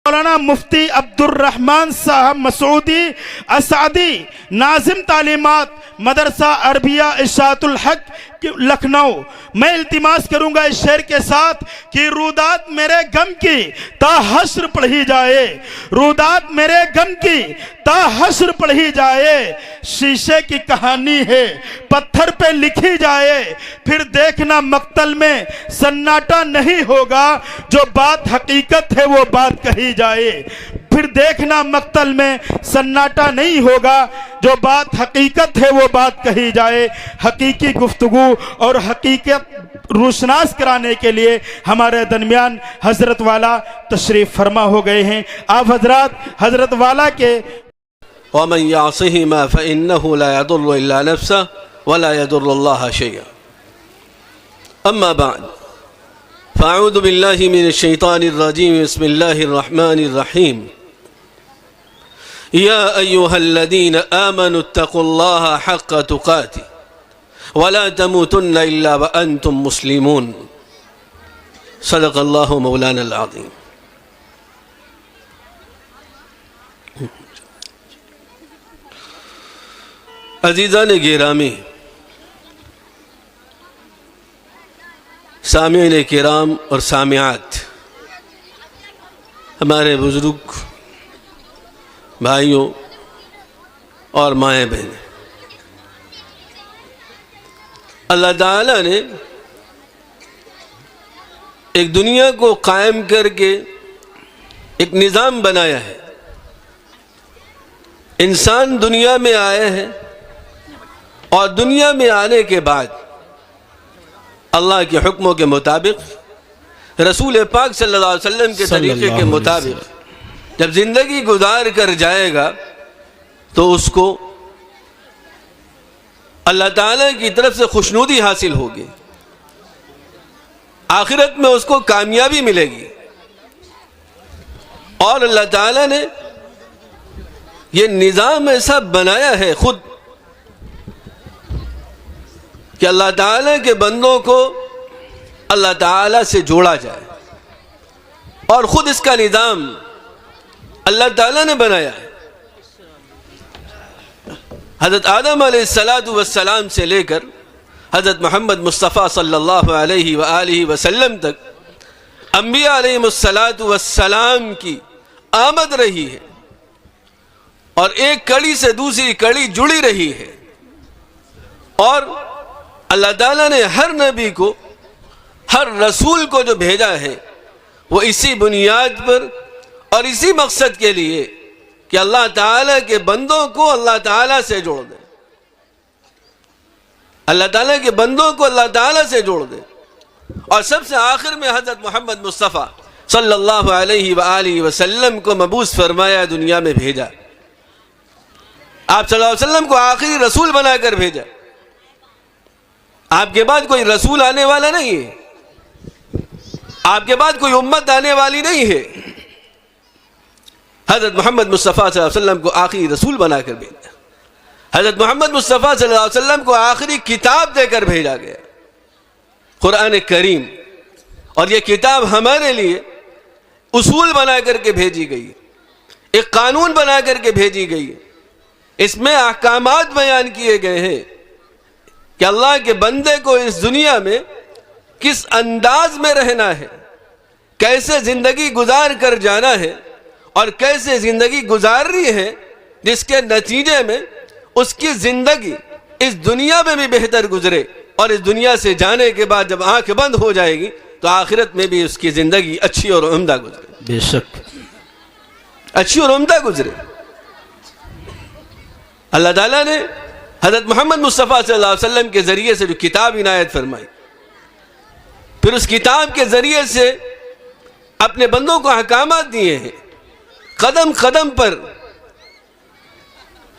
مولانا مفتی عبدالرحمن صاحب مسعودی اسعدی ناظم تعلیمات مدرسہ عربیہ اشاعت الحق لکھنؤ، میں التماس کروں گا اس شعر کے ساتھ کہ رودات میرے غم کی تا حشر پڑھی جائے، رودات میرے غم کی تا حشر پڑھی جائے، شیشے کی کہانی ہے پتھر پہ لکھی جائے، پھر دیکھنا مقتل میں سناٹا نہیں ہوگا، جو بات حقیقت ہے وہ بات کہی جائے، پھر دیکھنا مقتل میں سناٹا نہیں ہوگا، جو بات حقیقت ہے وہ بات کہی جائے۔ حقیقی گفتگو اور حقیقت روشناس کرانے کے لیے ہمارے درمیان حضرت والا تشریف فرما ہو گئے ہیں۔ آپ حضرات حضرت والا کے ومن يعصهما فإنه لا يضر إلا نفسه ولا يضر الله شيئا أما بعد فأعوذ بالله من الشيطان الرجيم بسم الله الرحمن الرحيم يا أيها الذين آمنوا اتقوا الله حق تقاته ولا تموتن إلا وأنتم مسلمون صدق الله مولانا العظيم۔ عزیزان گرامی، سامعین کرام اور سامعات، ہمارے بزرگ بھائیوں اور مائیں بہنیں، اللہ تعالیٰ نے ایک دنیا کو قائم کر کے ایک نظام بنایا ہے۔ انسان دنیا میں آئے ہیں اور دنیا میں آنے کے بعد اللہ کے حکموں کے مطابق، رسول پاک صلی اللہ علیہ وسلم کے طریقے کے مطابق جب زندگی گزار کر جائے گا تو اس کو اللہ تعالیٰ کی طرف سے خوشنودی حاصل ہوگی، آخرت میں اس کو کامیابی ملے گی۔ اور اللہ تعالیٰ نے یہ نظام ایسا بنایا ہے خود کہ اللہ تعالیٰ کے بندوں کو اللہ تعالیٰ سے جوڑا جائے، اور خود اس کا نظام اللہ تعالیٰ نے بنایا ہے۔ حضرت آدم علیہ السلام سے لے کر حضرت محمد مصطفیٰ صلی اللہ علیہ وآلہ وسلم تک انبیاء علیہ السلام کی آمد رہی ہے، اور ایک کڑی سے دوسری کڑی جڑی رہی ہے، اور اللہ تعالیٰ نے ہر نبی کو، ہر رسول کو جو بھیجا ہے وہ اسی بنیاد پر اور اسی مقصد کے لیے کہ اللہ تعالیٰ کے بندوں کو اللہ تعالیٰ سے جوڑ دے، اللہ تعالیٰ کے بندوں کو اللہ تعالیٰ سے جوڑ دے۔ اور سب سے آخر میں حضرت محمد مصطفیٰ صلی اللہ علیہ وآلہ وسلم کو مبعوث فرمایا، دنیا میں بھیجا۔ آپ صلی اللہ علیہ وسلم کو آخری رسول بنا کر بھیجا۔ آپ کے بعد کوئی رسول آنے والا نہیں ہے، آپ کے بعد کوئی امت آنے والی نہیں ہے۔ حضرت محمد مصطفیٰ صلی اللہ علیہ وسلم کو آخری رسول بنا کر بھیجا، حضرت محمد مصطفیٰ صلی اللہ علیہ وسلم کو آخری کتاب دے کر بھیجا گیا، قرآن کریم۔ اور یہ کتاب ہمارے لیے اصول بنا کر کے بھیجی گئی، ایک قانون بنا کر کے بھیجی گئی۔ اس میں احکامات بیان کیے گئے ہیں کہ اللہ کے بندے کو اس دنیا میں کس انداز میں رہنا ہے، کیسے زندگی گزار کر جانا ہے، اور کیسے زندگی گزارنی ہے جس کے نتیجے میں اس کی زندگی اس دنیا میں بھی بہتر گزرے، اور اس دنیا سے جانے کے بعد جب آنکھ بند ہو جائے گی تو آخرت میں بھی اس کی زندگی اچھی اور عمدہ گزرے، بے شک اچھی اور عمدہ گزرے۔ اللہ تعالیٰ نے حضرت محمد مصطفیٰ صلی اللہ علیہ وسلم کے ذریعے سے جو کتاب عنایت فرمائی، پھر اس کتاب کے ذریعے سے اپنے بندوں کو احکامات دیے ہیں قدم قدم پر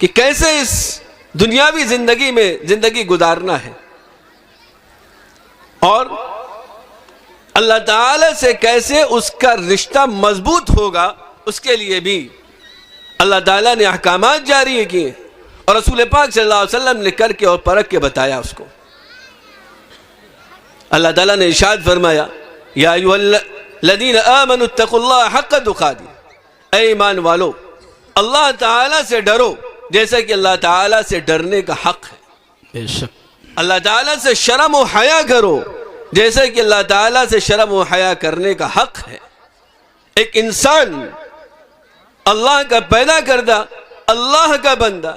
کہ کیسے اس دنیاوی زندگی میں زندگی گزارنا ہے، اور اللہ تعالی سے کیسے اس کا رشتہ مضبوط ہوگا، اس کے لیے بھی اللہ تعالیٰ نے احکامات جاری کیے، اور رسول پاک صلی اللہ علیہ وسلم نے کر کے اور پرکھ کے بتایا اس کو۔ اللہ تعالیٰ نے ارشاد فرمایا، یا ایھا الذین آمنوا اتقوا اللہ حق تقاته اے ایمان والو اللہ تعالیٰ سے ڈرو جیسا کہ اللہ تعالیٰ سے ڈرنے کا حق ہے. بے شک. اللہ تعالیٰ سے شرم و حیا کرو جیسا کہ اللہ تعالیٰ سے شرم و حیا کرنے کا حق ہے. ایک انسان اللہ کا پیدا کردہ اللہ کا بندہ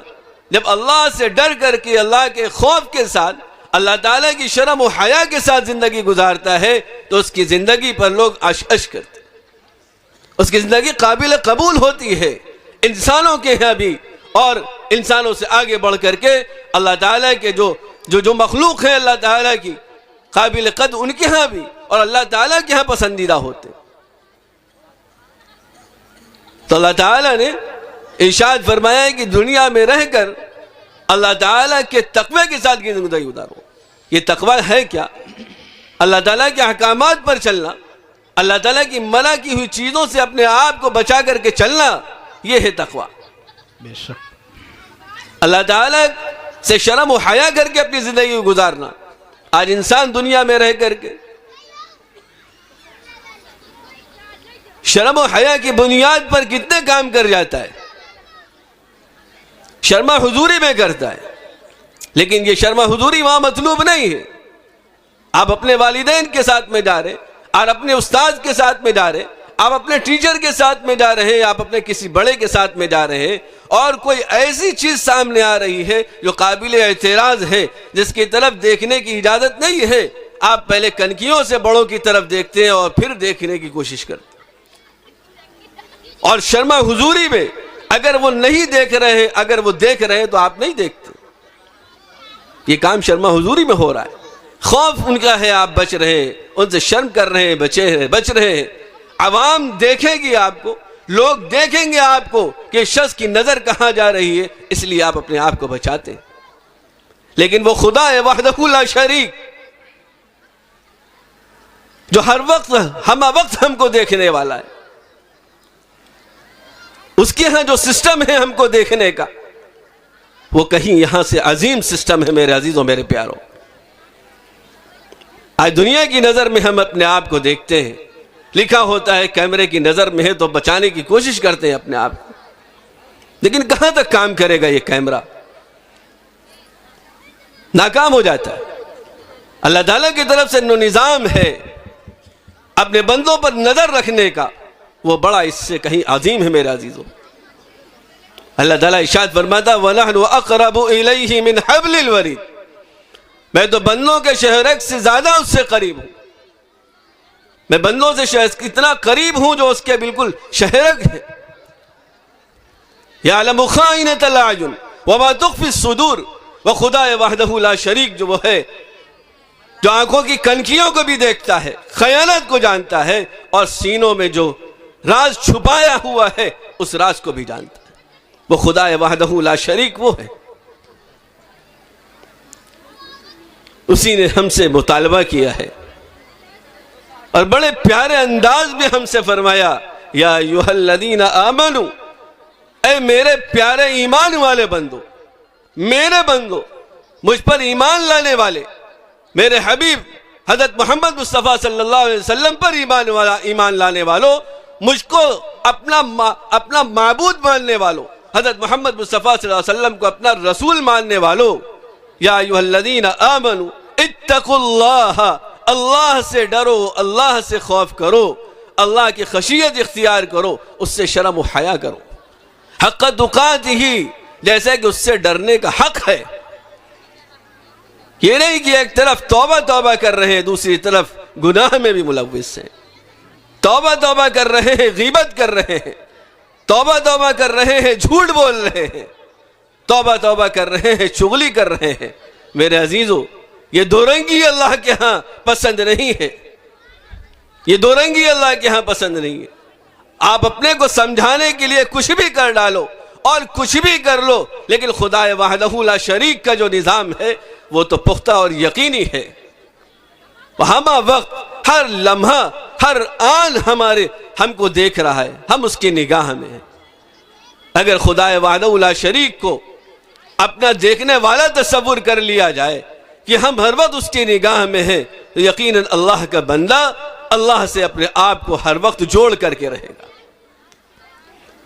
جب اللہ سے ڈر کر کے اللہ کے خوف کے ساتھ اللہ تعالیٰ کی شرم و حیا کے ساتھ زندگی گزارتا ہے تو اس کی زندگی پر لوگ عش عش کرتے ہیں. اس کی زندگی قابل قبول ہوتی ہے انسانوں کے یہاں بھی اور انسانوں سے آگے بڑھ کر کے اللہ تعالیٰ کے جو مخلوق ہیں اللہ تعالیٰ کی قابل قدر ان کے ہاں بھی اور اللہ تعالیٰ کے ہاں پسندیدہ ہوتے. تو اللہ تعالیٰ نے ارشاد فرمایا ہے کہ دنیا میں رہ کر اللہ تعالیٰ کے تقوی کے ساتھ کی زندگی گزارو. یہ تقوی ہے کیا؟ اللہ تعالیٰ کے احکامات پر چلنا, اللہ تعالیٰ کی منع کی ہوئی چیزوں سے اپنے آپ کو بچا کر کے چلنا, یہ ہے تقوی. بے شک. اللہ تعالیٰ سے شرم و حیا کر کے اپنی زندگی کو گزارنا. آج انسان دنیا میں رہ کر کے شرم و حیا کی بنیاد پر کتنے کام کر جاتا ہے. شرما حضوری میں کرتا ہے, لیکن یہ شرما حضوری وہاں مطلوب نہیں ہے. آپ اپنے والدین کے ساتھ میں جا رہے, آپ اپنے استاد کے ساتھ میں جا رہے, آپ اپنے ٹیچر کے ساتھ میں جا رہے ہیں, آپ اپنے کسی بڑے کے ساتھ میں جا رہے ہیں اور کوئی ایسی چیز سامنے آ رہی ہے جو قابل اعتراض ہے, جس کی طرف دیکھنے کی اجازت نہیں ہے, آپ پہلے کنکیوں سے بڑوں کی طرف دیکھتے ہیں اور پھر دیکھنے کی کوشش کرتے ہیں. اور شرما حضوری میں اگر وہ نہیں دیکھ رہے, اگر وہ دیکھ رہے تو آپ نہیں دیکھتے. یہ کام شرما حضوری میں ہو رہا ہے. خوف ان کا ہے, آپ بچ رہے ہیں, ان سے شرم کر رہے ہیں, بچ رہے ہیں. عوام دیکھے گی آپ کو, لوگ دیکھیں گے آپ کو کہ شخص کی نظر کہاں جا رہی ہے, اس لیے آپ اپنے آپ کو بچاتے ہیں. لیکن وہ خدا ہے وحدہ لا شریک, جو ہر وقت ہمہ وقت ہم کو دیکھنے والا ہے. اس کے ہاں جو سسٹم ہے ہم کو دیکھنے کا, وہ کہیں یہاں سے عظیم سسٹم ہے. میرے عزیزوں, میرے پیاروں, آج دنیا کی نظر میں ہم اپنے آپ کو دیکھتے ہیں. لکھا ہوتا ہے کیمرے کی نظر میں ہے تو بچانے کی کوشش کرتے ہیں اپنے آپ کو, لیکن کہاں تک کام کرے گا یہ کیمرہ؟ ناکام ہو جاتا ہے. اللہ تعالیٰ کی طرف سے نظام ہے اپنے بندوں پر نظر رکھنے کا, وہ بڑا اس سے کہیں عظیم ہے. میرے عزیزوں, اللہ تعالیٰ ارشاد فرماتا وَنَحْنُ أَقْرَبُ إِلَيْهِ مِنْ حَبْلِ الْوَرِيدِ, میں تو بندوں کے شہرک سے زیادہ اس سے قریب ہوں. میں بندوں سے اتنا قریب ہوں جو اس کے بالکل شہرک ہے. يَعْلَمُ خَائِنَةَ الْأَعْيُنِ وَمَا تُخْفِي الصُّدُورُ, وہ خدا وحدہ لا شریک جو وہ ہے جو آنکھوں کی کنکیوں کو بھی دیکھتا ہے, خیانت کو جانتا ہے, اور سینوں میں جو راز چھپایا ہوا ہے اس راز کو بھی جانتا ہے. وہ خدا وحدہ لا شریک وہ ہے. اسی نے ہم سے مطالبہ کیا ہے اور بڑے پیارے انداز میں ہم سے فرمایا یا ایھا الذین آمنو, اے میرے پیارے ایمان والے بندو, میرے بندو, مجھ پر ایمان لانے والے, میرے حبیب حضرت محمد مصطفیٰ صلی اللہ علیہ وسلم پر ایمان لانے والوں, مجھ کو اپنا معبود ماننے والوں, حضرت محمد مصطفیٰ صلی اللہ علیہ وسلم کو اپنا رسول ماننے والوں, یا ایھا الذین آمنو اتقوا اللہ, اللہ سے ڈرو, اللہ سے خوف کرو, اللہ کی خشیت اختیار کرو, اس سے شرم و حیا کرو, حق تقاتہ, جیسے کہ اس سے ڈرنے کا حق ہے. یہ نہیں کہ ایک طرف توبہ کر رہے ہیں, دوسری طرف گناہ میں بھی ملوث ہیں. توبہ کر رہے ہیں, غیبت کر رہے ہیں, توبہ کر رہے ہیں, جھوٹ بول رہے ہیں, توبہ کر رہے ہیں, چغلی کر رہے ہیں. میرے عزیزو, یہ دو رنگی اللہ کے ہاں پسند نہیں ہے. یہ دو رنگی اللہ کے ہاں پسند نہیں ہے. آپ اپنے کو سمجھانے کے لیے کچھ بھی کر ڈالو اور کچھ بھی کر لو, لیکن خدا وحدہ لا شریک کا جو نظام ہے وہ تو پختہ اور یقینی ہے. ہمہ وقت, ہر لمحہ, ہر آن ہم کو دیکھ رہا ہے, ہم اس کی نگاہ میں ہیں. اگر خدا وحدہ لا شریک کو اپنا دیکھنے والا تصور کر لیا جائے کہ ہم ہر وقت اس کی نگاہ میں ہیں, تو یقیناً اللہ کا بندہ اللہ سے اپنے آپ کو ہر وقت جوڑ کر کے رہے گا.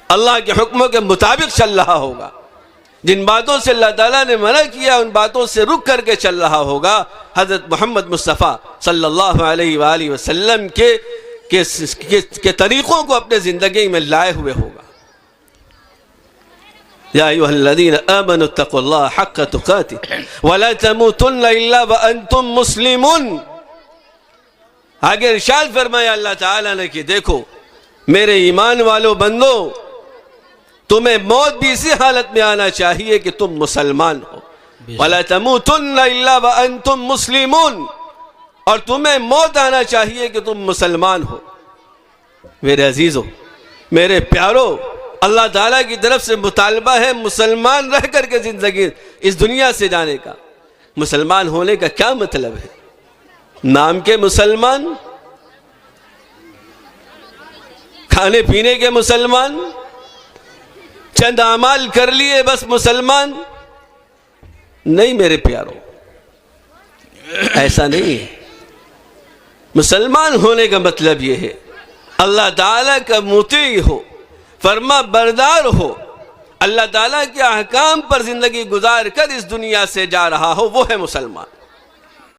اللہ کے حکموں کے مطابق چل رہا ہوگا، جن باتوں سے اللہ تعالیٰ نے منع کیا ان باتوں سے رک کر کے چل رہا ہوگا، حضرت محمد مصطفیٰ صلی اللہ علیہ وآلہ وسلم کے طریقوں کو اپنے زندگی میں لائے ہوئے ہوگا۔ یا ایھا الذین آمنوا اتقوا اللہ حق تقاتہ ولا تموتن الا وانتم مسلمون۔ آگے ارشاد فرمایا اللہ تعالیٰ نے کہ دیکھو میرے ایمان والو بندو، تمہیں موت بھی اسی حالت میں آنا چاہیے کہ تم مسلمان ہو، وَلَا تَمُوتُنَّ إِلَّا وَأَنْتُمْ مُسْلِمُونَ، اور تمہیں موت آنا چاہیے کہ تم مسلمان ہو۔ میرے عزیزو، میرے پیارو، اللہ تعالیٰ کی طرف سے مطالبہ ہے مسلمان رہ کر کے زندگی اس دنیا سے جانے کا۔ مسلمان ہونے کا کیا مطلب ہے؟ نام کے مسلمان، کھانے پینے کے مسلمان، چند اعمال کر لیے بس مسلمان؟ نہیں میرے پیارو، ایسا نہیں ہے۔ مسلمان ہونے کا مطلب یہ ہے اللہ تعالیٰ کا مطیع ہو، فرما بردار ہو، اللہ تعالیٰ کے احکام پر زندگی گزار کر اس دنیا سے جا رہا ہو، وہ ہے مسلمان۔